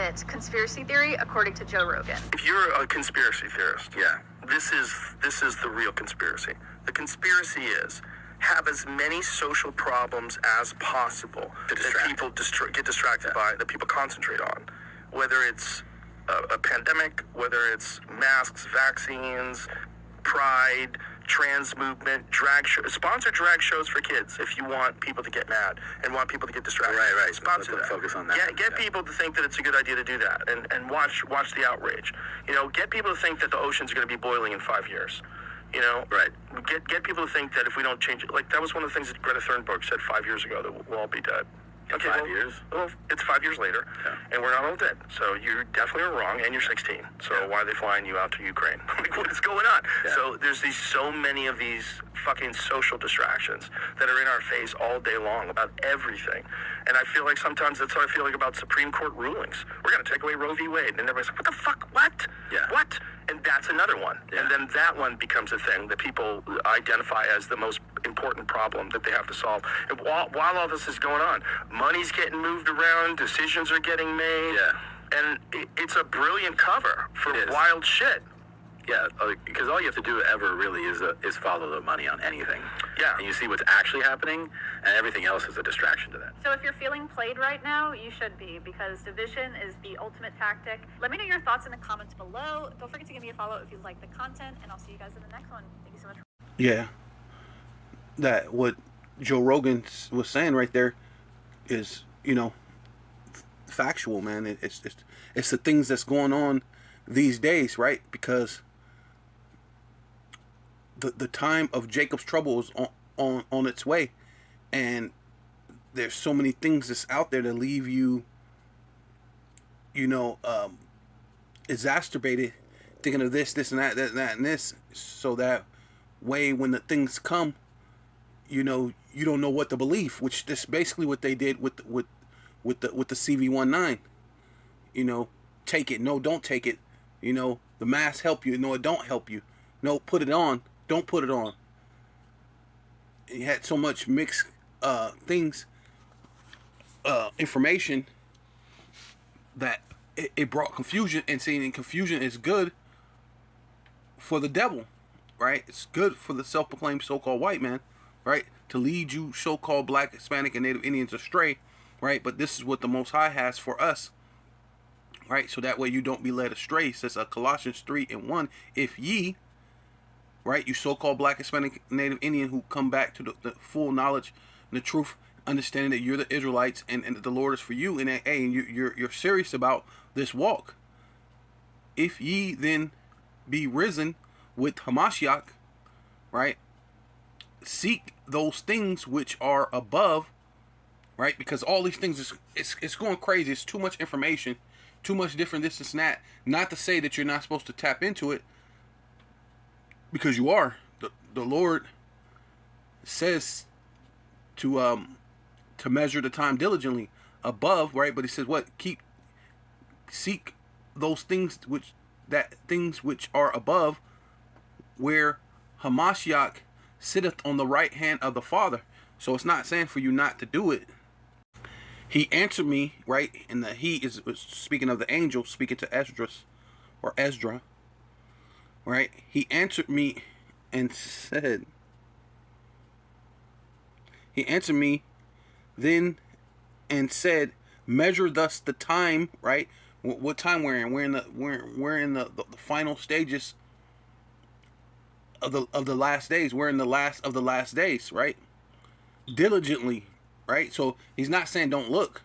legitimate conspiracy theory according to Joe Rogan. If you're a conspiracy theorist, yeah, this is the real conspiracy. The conspiracy is have as many social problems as possible that people get distracted by, that people concentrate on, whether it's a pandemic, whether it's masks, vaccines, pride, trans movement, drag shows. Sponsor drag shows for kids if you want people to get mad and want people to get distracted. Right. Sponsor that. Focus on that. Get people to think that it's a good idea to do that and watch the outrage. Get people to think that the ocean's going to be boiling in 5 years. Right. Get people to think that if we don't change it, like that was one of the things that Greta Thunberg said 5 years ago, that we'll all be dead. Okay, 5 years? Well, it's 5 years later, and we're not all dead. So you definitely are wrong, and you're 16. So why are they flying you out to Ukraine? Like, what is going on? Yeah. So there's so many of these fucking social distractions that are in our face all day long about everything. And I feel like sometimes that's what I feel like about Supreme Court rulings. We're going to take away Roe v. Wade. And everybody's like, what the fuck? What? Yeah. What? And that's another one. Yeah. And then that one becomes a thing that people identify as the most important problem that they have to solve. And while all this is going on, money's getting moved around, decisions are getting made. Yeah. And it's a brilliant cover for wild shit. Yeah, because all you have to do ever really is follow the money on anything. Yeah. And you see what's actually happening, and everything else is a distraction to that. So if you're feeling played right now, you should be, because division is the ultimate tactic. Let me know your thoughts in the comments below. Don't forget to give me a follow if you like the content, and I'll see you guys in the next one. Thank you so much. Yeah. That what Joe Rogan was saying right there is, factual, man. It's the things that's going on these days, right? Because the time of Jacob's trouble is on its way, and there's so many things that's out there that leave you exacerbated, thinking of this and that and this, so that way when the things come, you don't know what to believe, which is basically what they did with the CV-19. Take it, no, don't take it. The mask help you, no, it don't help you. No, put it on, don't put it on. You had so much mixed things, information, that it brought confusion, and seeing confusion is good for the devil, right? It's good for the self-proclaimed so-called white man, right? To lead you so-called black, Hispanic, and Native Indians astray, right? But this is what the Most High has for us, right? So that way you don't be led astray. It says Colossians 3:1, if ye, right, you so-called black, Hispanic, Native Indian who come back to the full knowledge and the truth, understanding that you're the Israelites and the Lord is for you, and that, hey, you're serious about this walk. If ye then be risen with Hamashiach, right, seek those things which are above, right? Because all these things it's going crazy. It's too much information, too much different this and that. Not to say that you're not supposed to tap into it, because you are. The Lord says to measure the time diligently above, right? But he says what? Seek those things which are above, where Hamashiach sitteth on the right hand of the Father. So it's not saying for you not to do it. He answered me, right? And he is speaking of the angel, speaking to Ezra, right? He answered me and said, then said, measure thus the time, right? What time we're in? We're in the final stages of the last days. We're in the last of the last days, right? Diligently, right? So he's not saying don't look,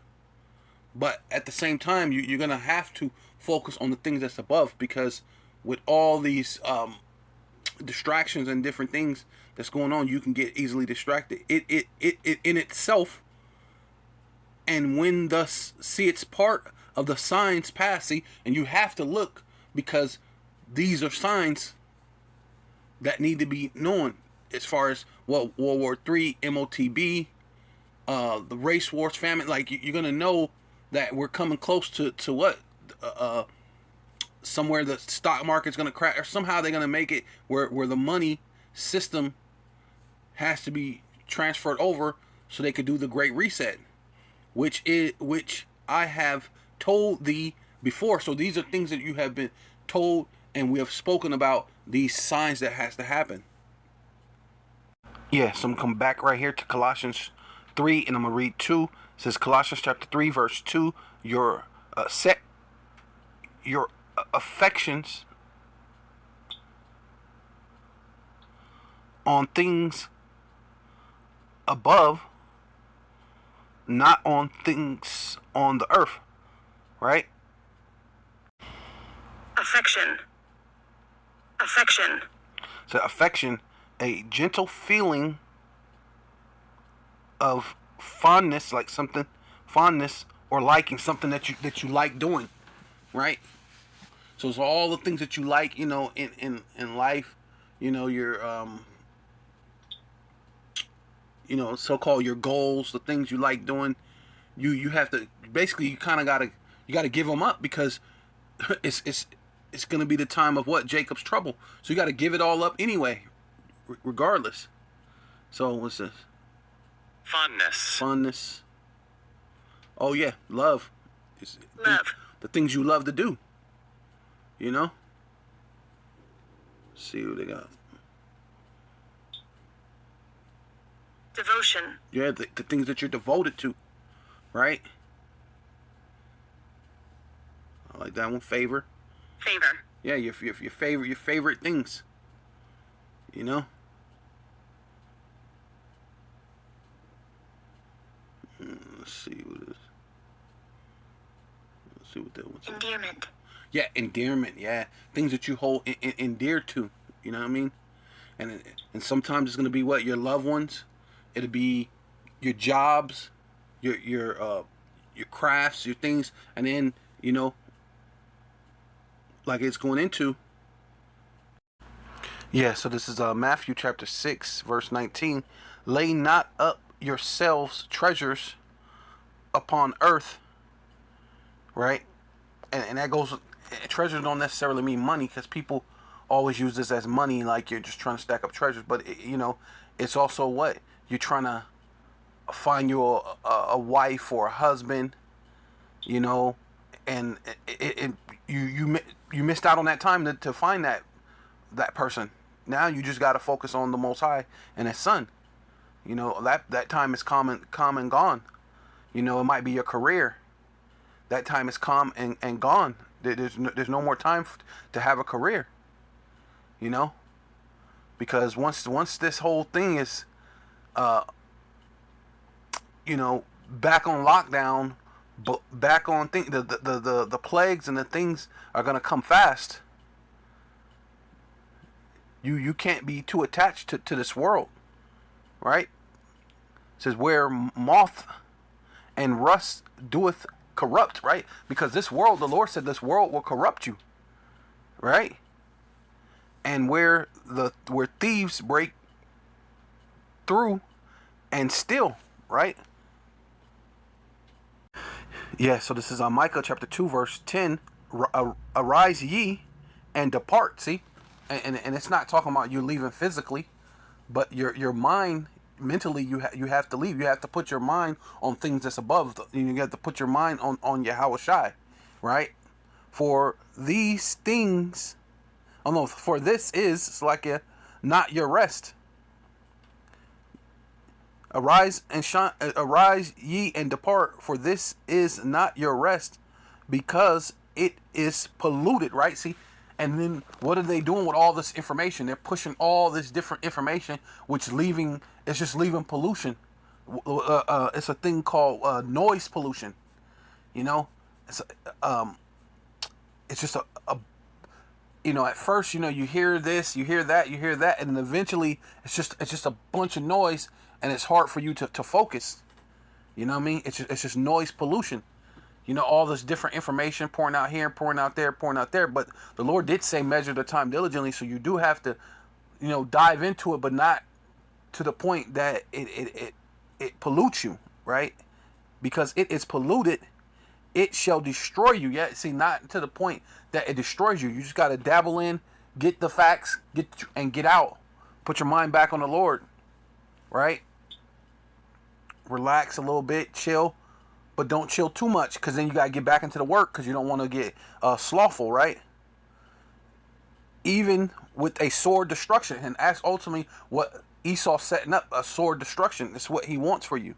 but at the same time, you're gonna have to focus on the things that's above, because with all these distractions and different things that's going on, you can get easily distracted. It in itself, and when thus see it's part of the signs passing, and you have to look, because these are signs that need to be known, as far as World War III, MOTB, the race wars, famine. Like, you're gonna know that we're coming close to what? Somewhere the stock market's gonna crash, or somehow they're gonna make it where the money system has to be transferred over, so they could do the Great Reset, which I have told thee before. So these are things that you have been told, and we have spoken about these signs that has to happen. Yeah, so I'm going to come back right here to Colossians 3, and I'm going to read 2. It says, Colossians chapter 3, verse 2, set your affections on things above, not on things on the earth, right? Affection. So affection, a gentle feeling of fondness, like something, fondness or liking something that you like doing, right? So it's all the things that you like, in life, your so-called your goals, the things you like doing. You have to basically, you kind of gotta give them up, because it's gonna be the time of what? Jacob's trouble. So you got to give it all up anyway, regardless. So what's this? Fondness. Oh yeah, love. Love. The things you love to do. Let's see what they got. Devotion. Yeah, the things that you're devoted to, right? I like that one. Favor. Yeah, your favorite things. Let's see what it is. Let's see what that one's. Endearment. Yeah, endearment. Yeah, things that you hold endear to. You know what I mean? And sometimes it's gonna be what? Your loved ones. It'll be your jobs, your crafts, your things, and then like it's going into. Yeah, so this is Matthew chapter 6, verse 19. Lay not up yourselves treasures upon earth, right? And that goes, treasures don't necessarily mean money, because people always use this as money, like you're just trying to stack up treasures. But, it's also what? You're trying to find you a wife or a husband, and you missed out on that time to find that person. Now you just got to focus on the Most High and His Son. That time is come and gone. It might be your career. That time is come and gone. There's no more time to have a career. Because once this whole thing is, back on lockdown, back on the plagues and the things are gonna come fast. You can't be too attached to this world, right? It says where moth and rust doeth corrupt, right? Because this world, the Lord said, this world will corrupt you, right? And where thieves break through and steal, right? Yeah, so this is Micah chapter 2, verse 10. Arise ye and depart. See? And it's not talking about you leaving physically, but your mind, mentally, you have to leave. You have to put your mind on things that's above. You have to put your mind on Yahawshi, right? For these things, for this is like not your rest. Arise and shine, arise ye and depart, for this is not your rest, because it is polluted, right? See, and then what are they doing with all this information? They're pushing all this different information, which it's just leaving pollution. It's a thing called noise pollution. It's just at first, you hear this, you hear that, and then eventually it's just a bunch of noise, and it's hard for you to focus. You know what I mean? It's just noise pollution. All this different information pouring out here, pouring out there. But the Lord did say, measure the time diligently. So you do have to, dive into it, but not to the point that it pollutes you, right? Because it is polluted, it shall destroy you. Yeah, see, not to the point that it destroys you. You just got to dabble in, get the facts, get out. Put your mind back on the Lord, right? Relax a little bit, chill. but don't chill too much, because then you got to get back into the work, because you don't want to get slothful, right? Even with a sword destruction. And that's ultimately what Esau's setting up, a sword destruction. It's what he wants for you.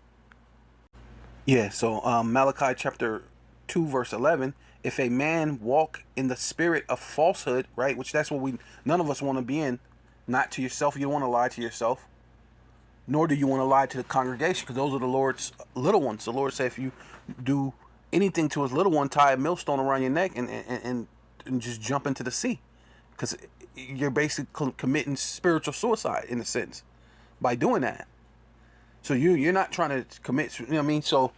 Yeah, so Malachi chapter 2 verse 11, if a man walk in the spirit of falsehood, right, which that's what none of us want to be in, not to yourself, you don't want to lie to yourself, nor do you want to lie to the congregation, because those are the Lord's little ones. The Lord said if you do anything to his little one, tie a millstone around your neck and just jump into the sea, because you're basically committing spiritual suicide in a sense by doing that. So you're not trying to commit, you know what I mean? So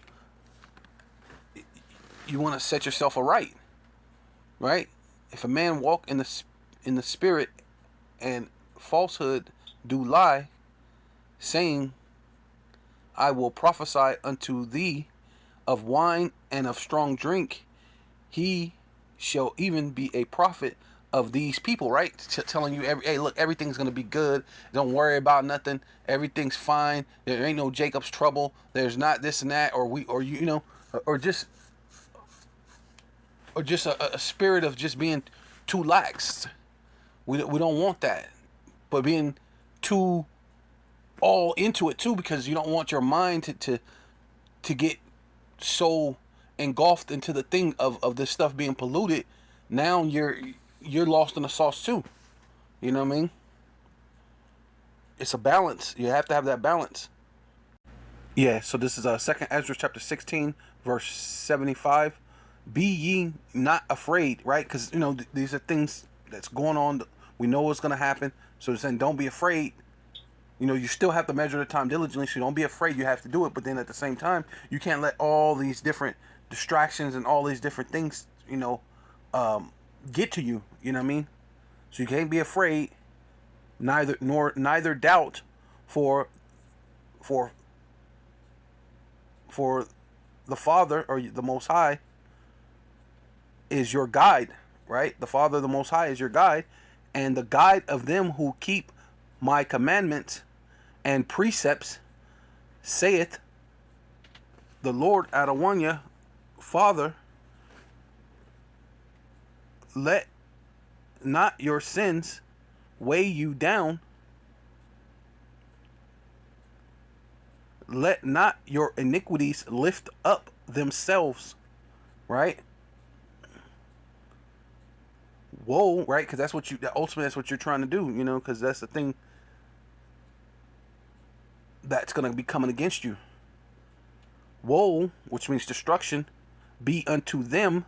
you want to set yourself aright, right? If a man walk in the spirit and falsehood do lie, saying, I will prophesy unto thee of wine and of strong drink, he shall even be a prophet of these people, right? Telling you, hey, look, everything's going to be good. Don't worry about nothing. Everything's fine. There ain't no Jacob's trouble. There's not this and that, or just a spirit of just being too lax. We don't want that. But being too all into it too, because you don't want your mind to get so engulfed into the thing of this stuff being polluted. Now you're lost in the sauce too. You know what I mean? It's a balance. You have to have that balance. Yeah, so this is 2nd Ezra chapter 16 verse 75. Be ye not afraid, right? Because these are things that's going on. We know what's going to happen. So it's saying don't be afraid. You still have to measure the time diligently, so don't be afraid. You have to do it, but then at the same time, you can't let all these different distractions and all these different things, get to you. You know what I mean? So you can't be afraid, neither doubt, for the Father or the Most High is your guide, right? The Father, the Most High, is your guide, and the guide of them who keep my commandments and precepts, saith the Lord Adonai, Father, let not your sins weigh you down, let not your iniquities lift up themselves, right? Whoa, right? Because that's what you're trying to do, because that's the thing that's going to be coming against you. Woe, which means destruction, be unto them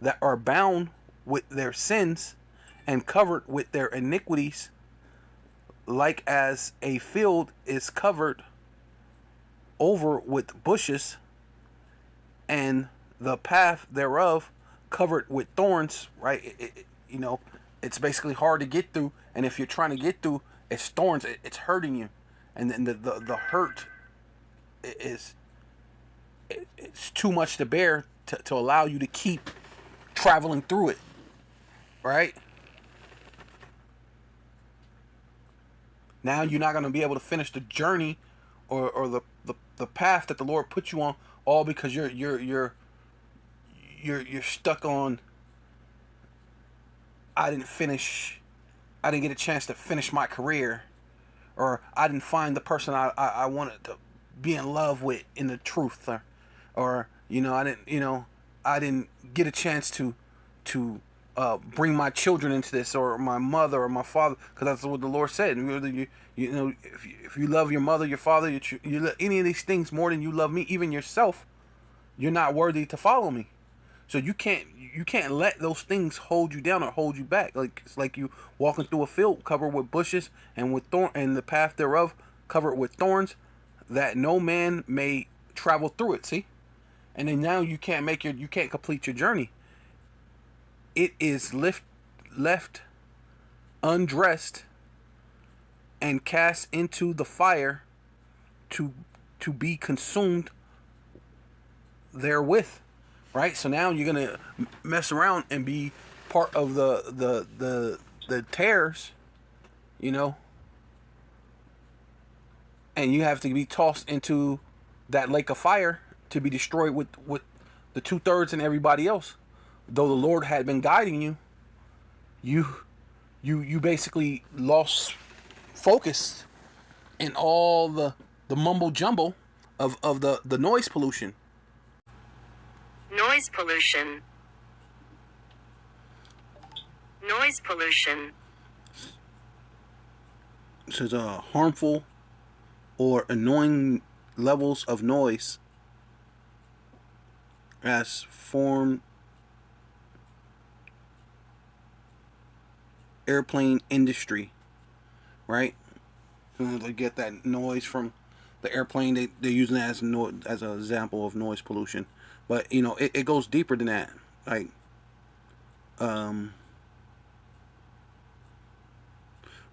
that are bound with their sins and covered with their iniquities, like as a field is covered over with bushes, and the path thereof covered with thorns, right? It's basically hard to get through, and if you're trying to get through, it's thorns. It's hurting you, and then the hurt it's too much to bear to allow you to keep traveling through it, right? Now you're not going to be able to finish the journey or the path that the Lord put you on, all because you're stuck on, I didn't get a chance to finish my career, or I didn't find the person I wanted to be in love with in the truth, or I didn't get a chance to bring my children into this, or my mother or my father, because that's what the Lord said. If you love your mother, your father, you love any of these things more than you love me, even yourself, you're not worthy to follow me. So you can't let those things hold you down or hold you back. It's like you walking through a field covered with bushes and with and the path thereof covered with thorns, that no man may travel through it. See, and then now you can't complete your journey. It is left undressed and cast into the fire to be consumed therewith. Right, so now you're gonna mess around and be part of the tares, and you have to be tossed into that lake of fire to be destroyed with the 2/3 and everybody else. Though the Lord had been guiding you, you basically lost focus in all the mumbo jumbo of the noise pollution. Noise pollution. Noise pollution. It says harmful or annoying levels of noise as formed airplane industry, right? They get that noise from the airplane. They're using that as an example of noise pollution, but it goes deeper than that. Like, matter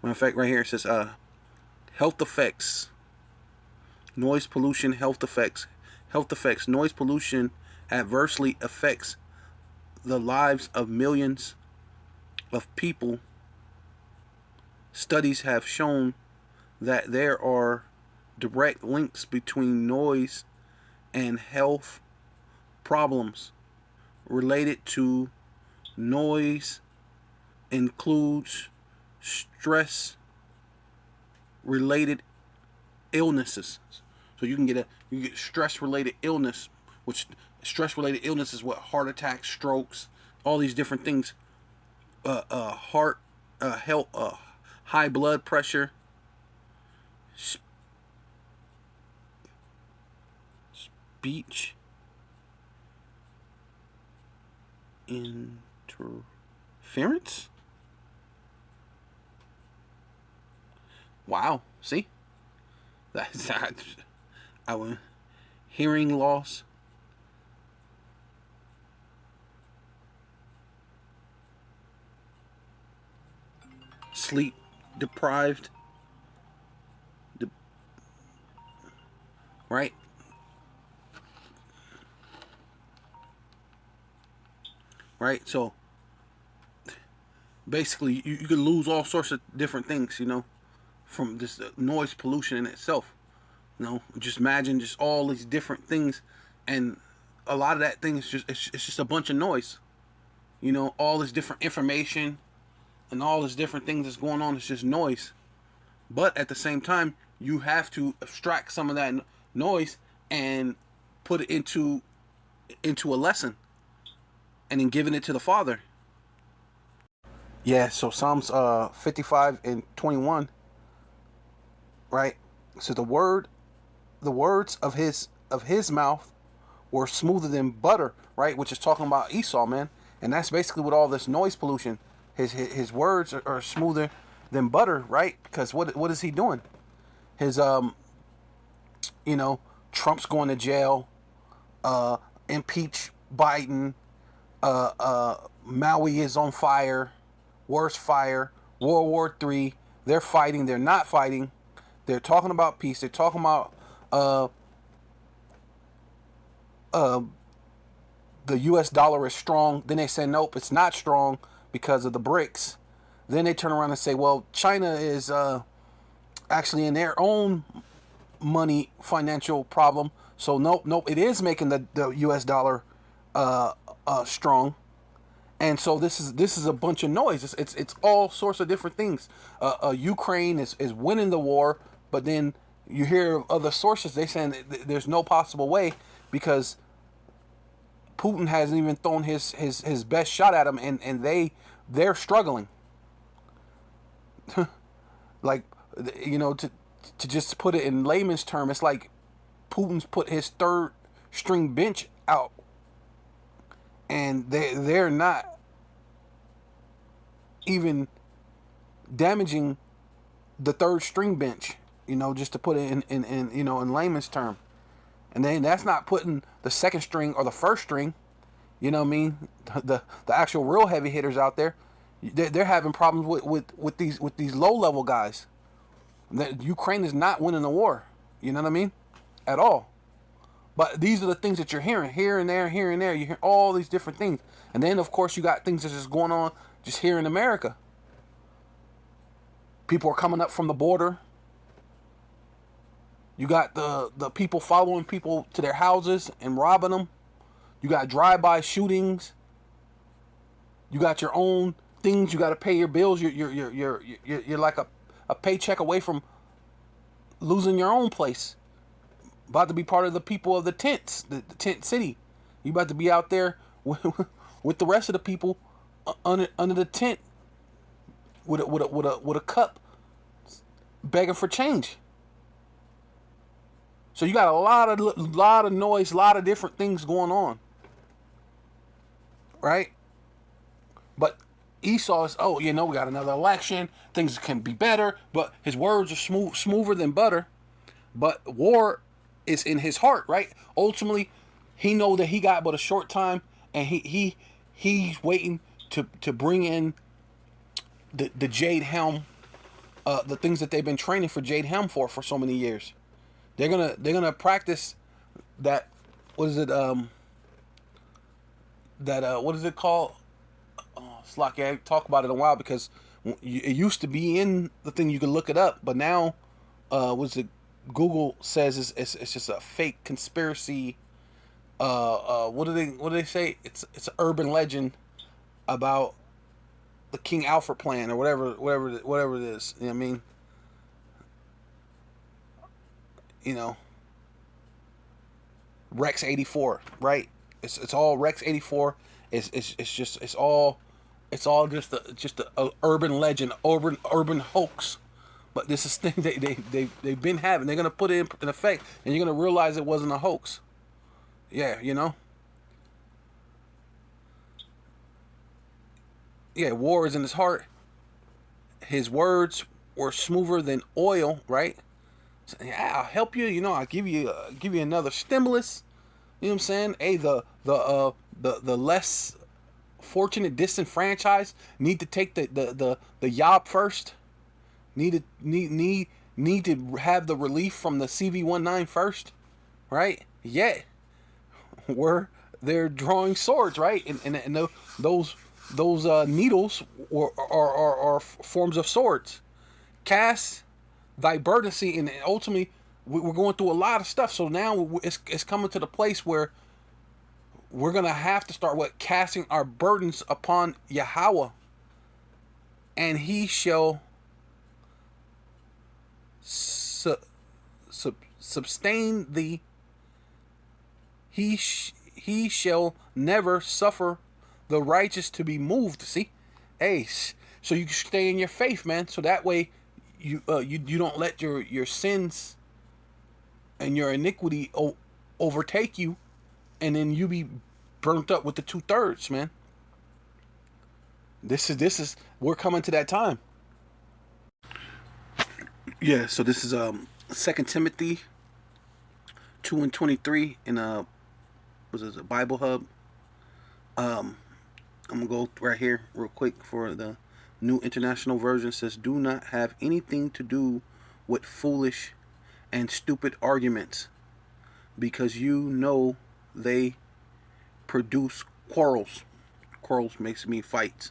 of fact, right here it says health effects, noise pollution, health effects. Noise pollution adversely affects the lives of millions of people. Studies have shown that there are direct links between noise and health problems. Related to noise includes stress related illnesses. So you get stress related illness, which stress related illness is what heart attacks, strokes, all these different things. Heart health, high blood pressure, speech interference. Wow, see? That's our hearing loss. Sleep deprived. Right? Right? So basically you can lose all sorts of different things, from this noise pollution in itself. Just imagine just all these different things, and a lot of that thing is it's just a bunch of noise. All this different information and all this different things that's going on is just noise. But at the same time, you have to abstract some of that noise and put it into a lesson, and then giving it to the Father. Yeah, so Psalms 55 and 21, right? So the words of his mouth were smoother than butter, right? Which is talking about Esau, man. And that's basically what all this noise pollution. His words are smoother than butter, right? Because what is he doing? His Trump's going to jail, impeach Biden, Maui is on fire, worse fire, World War III. They're fighting. They're not fighting. They're talking about peace. They're talking about the U.S. dollar is strong. Then they say, nope, it's not strong because of the BRICS. Then they turn around and say, well, China is actually in their own money financial problem. So nope, it is making the U.S. dollar strong. And so this is a bunch of noise. It's all sorts of different things. Ukraine is winning the war, but then you hear other sources, they saying that there's no possible way because Putin hasn't even thrown his best shot at them, and they're struggling. Like, to just put it in layman's term, it's like Putin's put his third string bench out, and they're not even damaging the third string bench, just to put it in layman's term. And then that's not putting the second string or the first string, you know what I mean? The actual real heavy hitters out there, they're having problems with these low level guys. That Ukraine is not winning the war, you know what I mean? At all. But these are the things that you're hearing here and there, here and there. You hear all these different things. And then, of course, you got things that's just going on just here in America. People are coming up from the border. You got the people following people to their houses and robbing them. You got drive-by shootings. You got your own things. You got to pay your bills. You're like a paycheck away from losing your own place. About to be part of the people of the tents, the tent city. You about to be out there with the rest of the people under the tent with a cup, begging for change. So you got a lot of noise, a lot of different things going on, right? But Esau is, we got another election. Things can be better, but his words are smoother than butter. But war is in his heart, right? Ultimately, he know that he got but a short time, and he's waiting to bring in the Jade Helm, the things that they've been training for Jade Helm for so many years. They're gonna practice that. What is it? What is it called? Slocky, I talk about it in a while because it used to be in the thing. You could look it up, but now, what's it? Google says it's just a fake conspiracy. What do they say? It's an urban legend about the King Alfred plan or whatever it is. You know what I mean? Rex 84, right? It's all Rex 84. It's all just a urban legend, urban hoax. But this is thing they've been having. They're gonna put it in effect, and you're gonna realize it wasn't a hoax. Yeah, Yeah, war is in his heart. His words were smoother than oil, right? So, yeah, I'll help you. I'll give you another stimulus. You know what I'm saying? Hey, the less fortunate, disenfranchised need to take the job first. Need to have the relief from the CV-19 first, right? Yet, they're drawing swords, right? And those needles are forms of swords. Cast thy burdency, and ultimately we're going through a lot of stuff. So now it's coming to the place where we're gonna have to start casting our burdens upon Yahweh, and He shall sustain thee. He shall never suffer the righteous to be moved. See, hey, so you can stay in your faith, man. So that way, you don't let your sins and your iniquity overtake you, and then you be burnt up with the 2/3, man. This is we're coming to that time. Yeah, so this is 2 Timothy 2:23 in was it a Bible Hub. I'm gonna go right here real quick for the New International Version. It says, do not have anything to do with foolish and stupid arguments, because you know they produce quarrels. Quarrels makes me fight.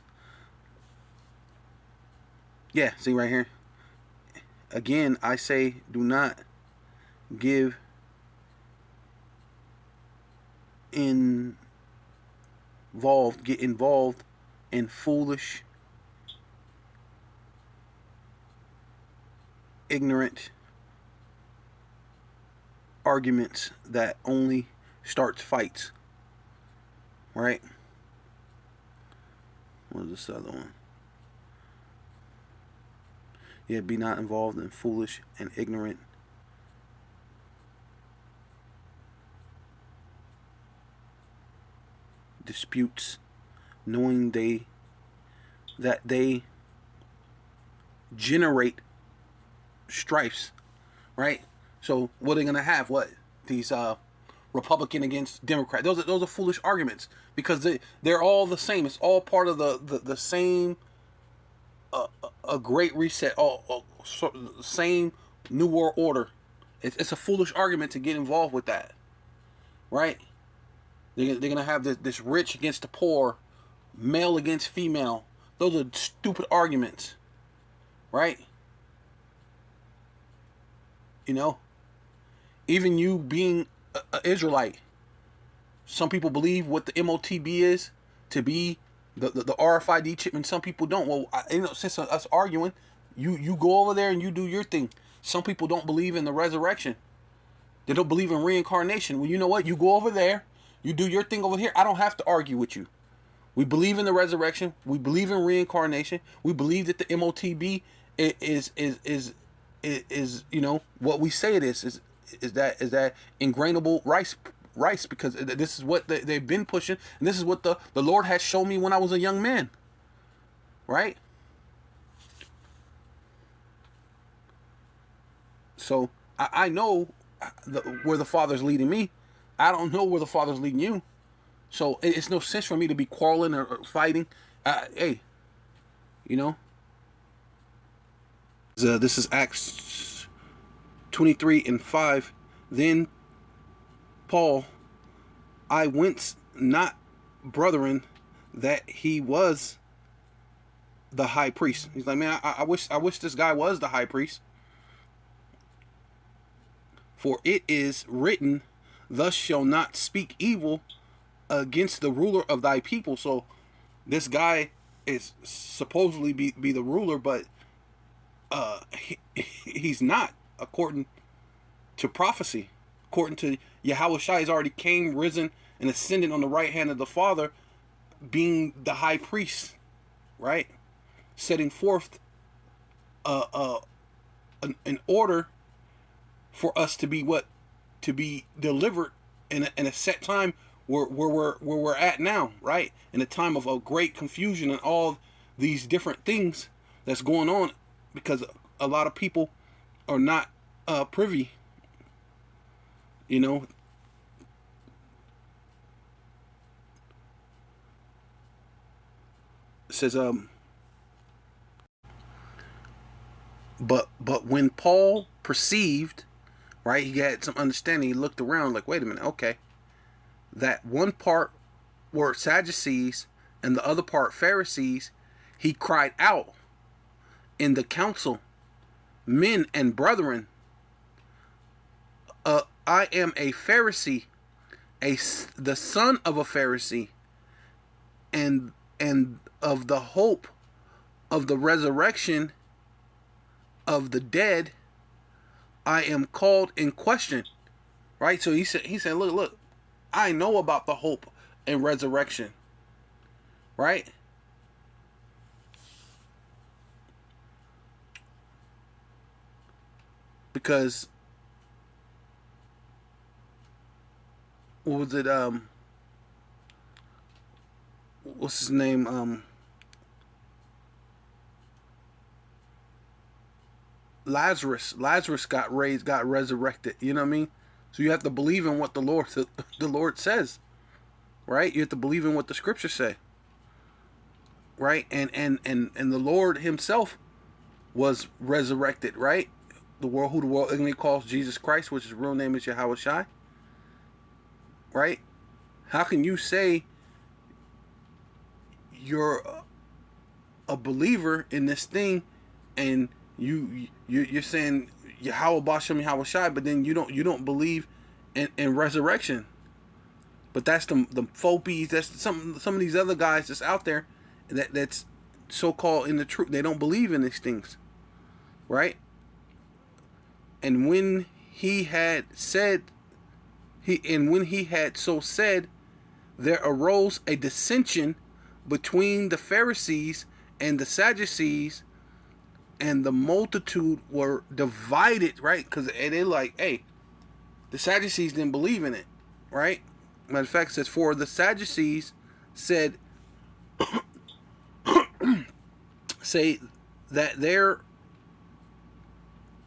Yeah, see right here. Again, I say, do not get involved in foolish, ignorant arguments that only starts fights. Right? What is this other one? Yeah, be not involved in foolish and ignorant disputes, knowing that they generate strifes, right? So what are they gonna have? What these Republican against Democrat? Those are foolish arguments, because they're all the same. It's all part of the same a great reset. Same new world order. It's a foolish argument to get involved with that, right? They're gonna have this rich against the poor, male against female. Those are stupid arguments, right? Even you being an Israelite, some people believe what the MOTB is to be the RFID chip, and some people don't. Well, since us arguing, you go over there and you do your thing. Some people don't believe in the resurrection. They don't believe in reincarnation. Well, you know what? You go over there, you do your thing over here. I don't have to argue with you. We believe in the resurrection. We believe in reincarnation. We believe that the MOTB is what we say it is that ingrainable rice, because this is what they've been pushing, and this is what the Lord has shown me when I was a young man, right? So I know where the Father's leading me. I don't know where the Father's leading you. So it's no sense for me to be quarreling or fighting. Hey, this is Acts 23:5. Then Paul, I went not, brethren, that he was the high priest. He's like, man, I wish this guy was the high priest. For it is written, thus shall not speak evil against the ruler of thy people. So this guy is supposedly be the ruler, but he's not, according to prophecy. According to Yahawshi, he's already came, risen, and ascended on the right hand of the Father, being the high priest, right? Setting forth an order for us to be delivered in a set time where we're at now, right? In a time of a great confusion and all these different things that's going on, because a lot of people are not privy. It says but when Paul perceived, right, he had some understanding, he looked around like, wait a minute, okay, that one part were Sadducees and the other part Pharisees, he cried out in the council, men and brethren, I am a Pharisee, the son of a Pharisee, and of the hope of the resurrection of the dead, I am called in question. Right? So he said, look, I know about the hope and resurrection. Right? Because what was it? What's his name? Lazarus got resurrected. You know what I mean? So you have to believe in what the Lord says, right? You have to believe in what the scriptures say, right? And the Lord Himself was resurrected, right? Who the world ignorantly calls Jesus Christ, which his real name is Yahawshi, right? How can you say you're a believer in this thing, and you're saying Yahweh Bashem Yahawshi, but then you don't believe in resurrection? But that's the phobies. That's some of these other guys that's out there that's so called in the truth. They don't believe in these things, right? And when he had said, when he had so said, there arose a dissension between the Pharisees and the Sadducees, and the multitude were divided, right? Because they're like, hey, the Sadducees didn't believe in it, right? Matter of fact, it says, for the Sadducees said, say that there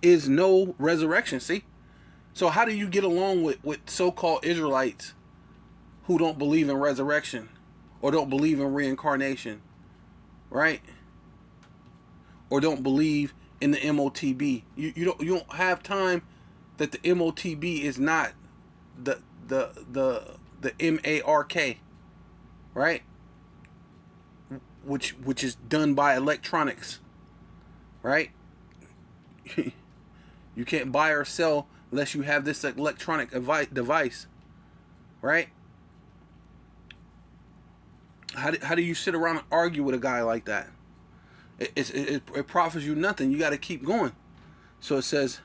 is no resurrection. See? So how do you get along with so-called Israelites who don't believe in resurrection or don't believe in reincarnation, right? Or don't believe in the MOTB? You don't have time that the MOTB is not the MARK, right? Which is done by electronics, right? You can't buy or sell unless you have this electronic device, right? How do you sit around and argue with a guy like that? It profits you nothing. You got to keep going. So it says,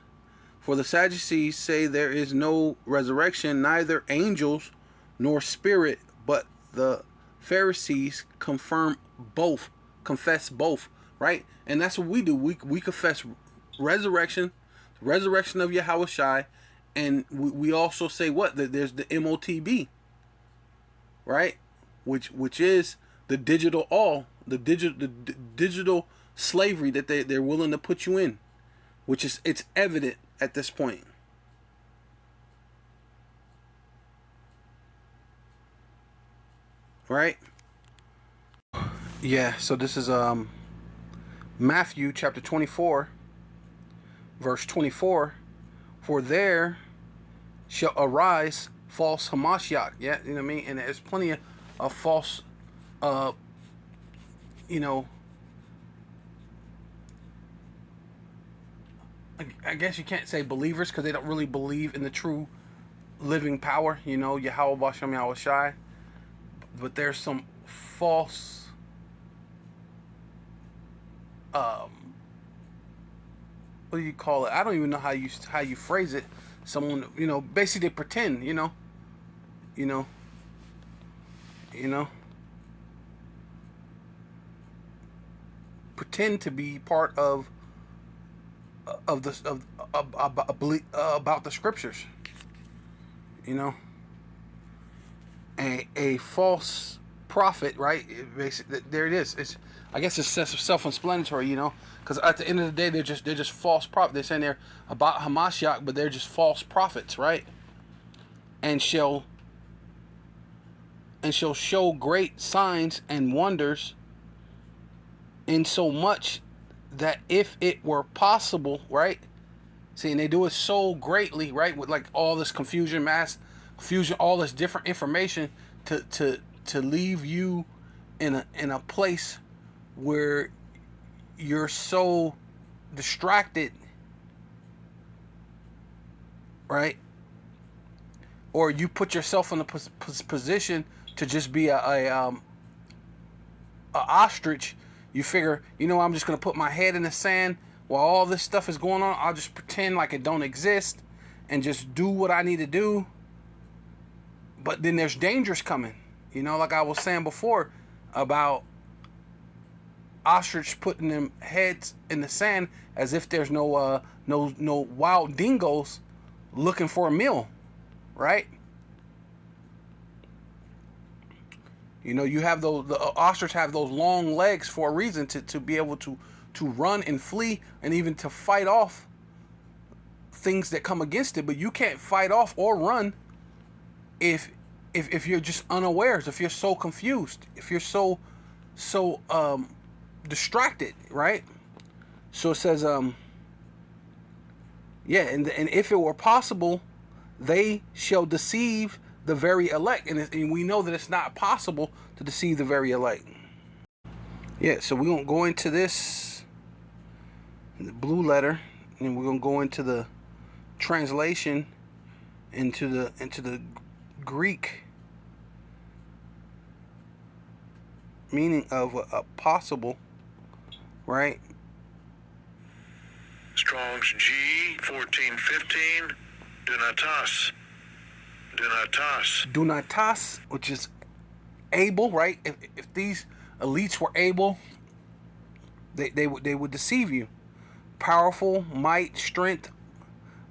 for the Sadducees say there is no resurrection, neither angels nor spirit, but the Pharisees confess both, right? And that's what we do. We confess resurrection of Yahawshi, and we also say what? That there's the MOTB, right? Which is the digital slavery that they're willing to put you in, which is, it's evident at this point. Right? Yeah, so this is Matthew chapter 24, verse 24. For there shall arise false Hamashiach. Yeah, you know what I mean? And there's plenty of false you know, I guess you can't say believers, because they don't really believe in the true living power, you know, Yahweh Bashem Yahawashi. But there's some false what do you call it? I don't even know how you phrase it. Someone, you know, basically they pretend, you know, pretend to be part of about the scriptures, you know. A false prophet, right? Basically, there it is. It's, I guess it's self-explanatory, you know, because at the end of the day, they're just false prophets. They're saying they're about Hamashiach, but they're just false prophets, right? And shall show great signs and wonders, in so much that if it were possible, right? See, and they do it so greatly, right? With like all this mass confusion, all this different information to leave you in a place where you're so distracted, right? Or you put yourself in a position to just be a ostrich. You figure, you know, I'm just gonna put my head in the sand while all this stuff is going on. I'll just pretend like it don't exist and just do what I need to do. But then there's dangers coming, you know, like I was saying before about ostrich putting them heads in the sand as if there's no wild dingoes looking for a meal, right? You know, you have the ostrich have those long legs for a reason, to be able to run and flee and even to fight off things that come against it. But you can't fight off or run if you're just unawares, if you're so confused, if you're so distracted, right? So it says yeah, and if it were possible, they shall deceive the very elect, and we know that it's not possible to deceive the very elect. Yeah, so we're gonna go into this, the blue letter, and we're gonna go into the translation into the Greek meaning of a possible, right? Strong's G 1415 Dunatas. Dunatas, which is able, right? If these elites were able, they would deceive you. Powerful, might, strength,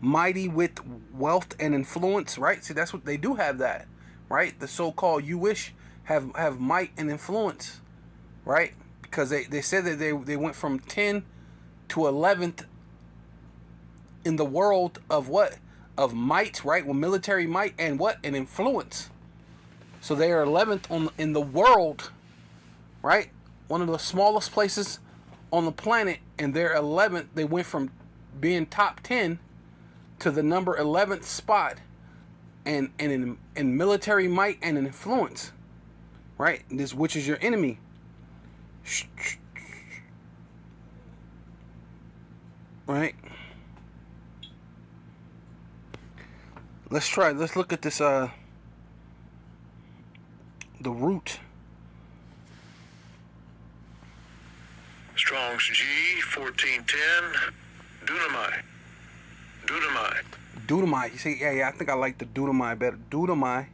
mighty with wealth and influence, right? See, that's what they do have, that, right? The so-called Jewish have might and influence, right? Because they said that they went from 10 to 11th in the world of what? Of might, right? Well, military might and what? And influence. So they are 11th in the world, right? One of the smallest places on the planet, and they're 11th. They went from being top 10 to the number 11th spot, and in military might and in influence, right? This, which is your enemy. Right? Let's look at this. The root. Strong's G 1410. Dunamai. Dunamai. Dudamai. You see, yeah. I think I like the Dudamai better. Dudamai.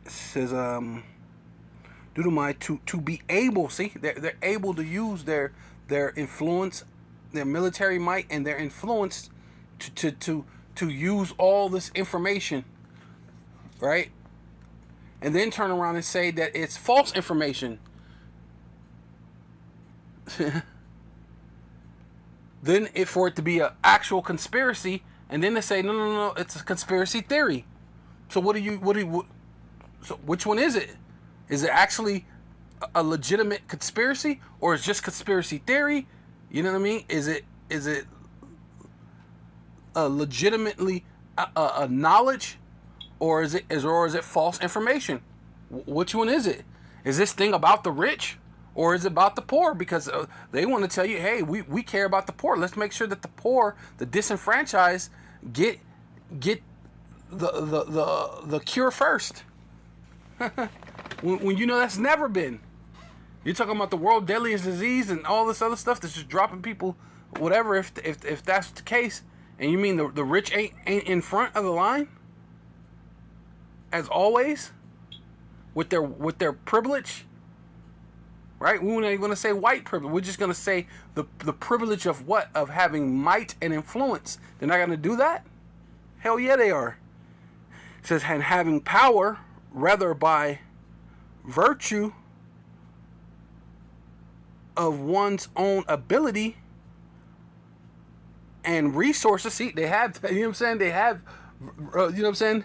It says Dudamai to be able. See, they're able to use their influence, their military might, and their influence to use all this information, right? And then turn around and say that it's false information. Then for it to be an actual conspiracy, and then they say no, it's a conspiracy theory. So so which one is it? Is it actually a legitimate conspiracy, or is just conspiracy theory? You know what I mean? Is it a legitimately a knowledge, or is it false information? Which one is it? Is this thing about the rich, or is it about the poor? Because they want to tell you, hey, we care about the poor. Let's make sure that the poor, the disenfranchised, get the cure first. when you know that's never been. You're talking about the world deadliest disease and all this other stuff that's just dropping people, whatever. If that's the case, and you mean the rich ain't in front of the line, as always, with their privilege. Right? We're not even going to say white privilege. We're just going to say the privilege of what? Of having might and influence. They're not going to do that? Hell yeah, they are. It says, and having power, rather by virtue of one's own ability and resources. See, they have, you know what I'm saying? They have, you know what I'm saying?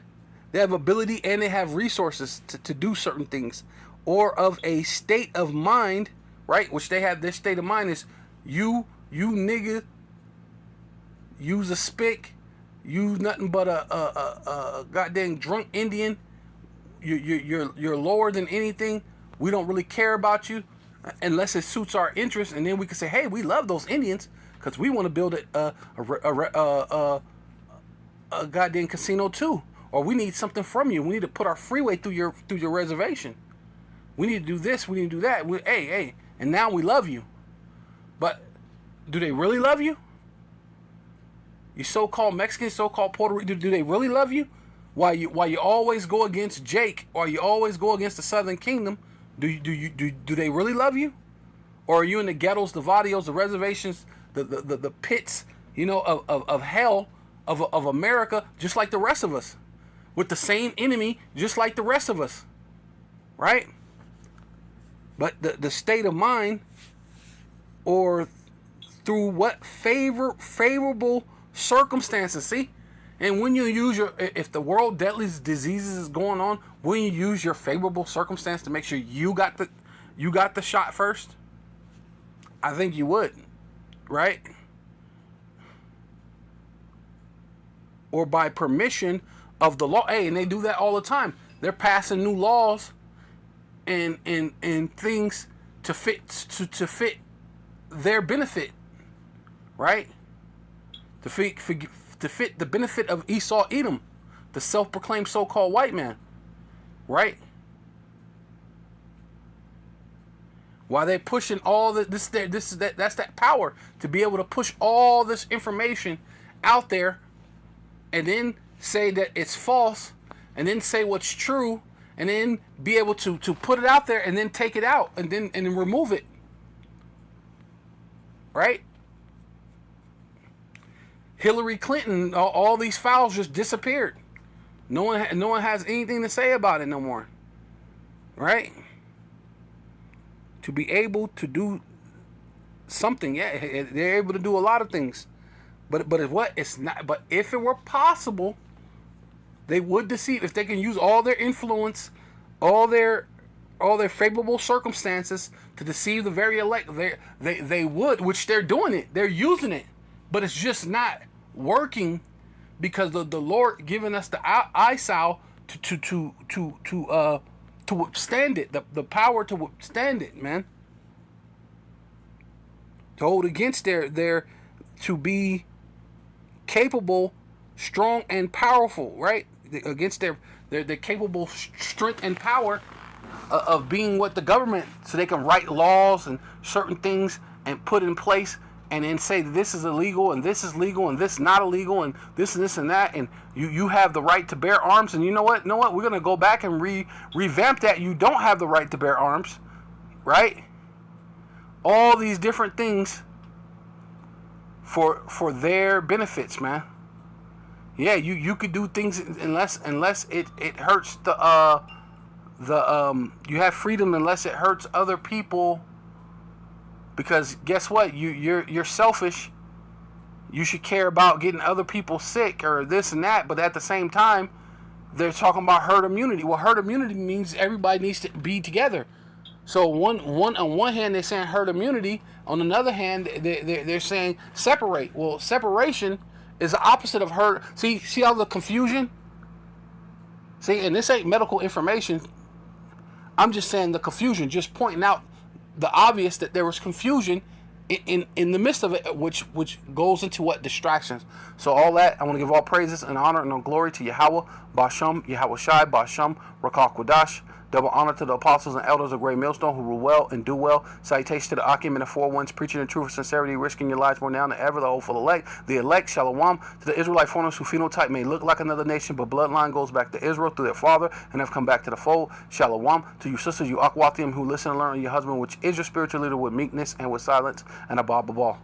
They have ability and they have resources to do certain things. Or of a state of mind, right? Which they have. This state of mind is you nigga, use a spick, use nothing but a goddamn drunk Indian. You're lower than anything. We don't really care about you unless it suits our interests, and then we can say, hey, we love those Indians because we want to build a goddamn casino too, or we need something from you. We need to put our freeway through your reservation. We need to do this. We need to do that. Hey, and now we love you. But do they really love you? You so-called Mexicans, so-called Puerto Rican, do they really love you? Why you always go against Jake, or you always go against the Southern Kingdom? Do they really love you? Or are you in the ghettos, the vadios, the reservations, the pits, you know, of hell of America, just like the rest of us, with the same enemy, just like the rest of us, right? But the state of mind, or through what favorable circumstances, see? And when you use if the world deadliest diseases is going on, when you use your favorable circumstance to make sure you got the shot first, I think you would, right? Or by permission of the law. Hey, and they do that all the time. They're passing new laws and things to fit their benefit, right? To fit the benefit of Esau Edom, the self-proclaimed so-called white man, right? While they're pushing all that's that power to be able to push all this information out there, and then say that it's false, and then say what's true, and then be able to put it out there, and then take it out, and then remove it, right? Hillary Clinton, all these files just disappeared. No one has anything to say about it no more, right? To be able to do something, yeah, they're able to do a lot of things, but it's not. But if it were possible, they would deceive. If they can use all their influence, all their favorable circumstances to deceive the very elect, they would, which they're doing it. They're using it, but it's just not working because the Lord giving us the eyesight to withstand it, the power to withstand it, man. To hold against their to be capable strong and powerful, right? Against their capable strength and power of being what the government, so they can write laws and certain things and put in place, and then say this is illegal and this is legal and this is not illegal and this and this and that, and you have the right to bear arms, and you know what? We're gonna go back and revamp that. You don't have the right to bear arms, right? All these different things for their benefits, man. Yeah, you could do things unless it hurts you have freedom unless it hurts other people. Because guess what? You're selfish. You should care about getting other people sick or this and that, but at the same time, they're talking about herd immunity. Well, herd immunity means everybody needs to be together. So on one hand they're saying herd immunity, on another hand they're saying separate. Well, separation is the opposite of herd. See all the confusion? See, and this ain't medical information. I'm just saying the confusion, just pointing out the obvious, that there was confusion in the midst of it, which goes into what? Distractions. So all that, I want to give all praises and honor and glory to Yahweh, Basham, Yahawshi, Basham, Rakak Wadash. Double honor to the apostles and elders of Great Millstone who rule well and do well. Salutation to the Akim and the four ones, preaching the truth and sincerity, risking your lives more now than ever. The hopeful elect, the elect, Shalom. To the Israelite foreigners who phenotype may look like another nation, but bloodline goes back to Israel through their father and have come back to the fold. Shalom. To you sisters, you Akwathium, who listen and learn of your husband, which is your spiritual leader, with meekness and with silence, and above all.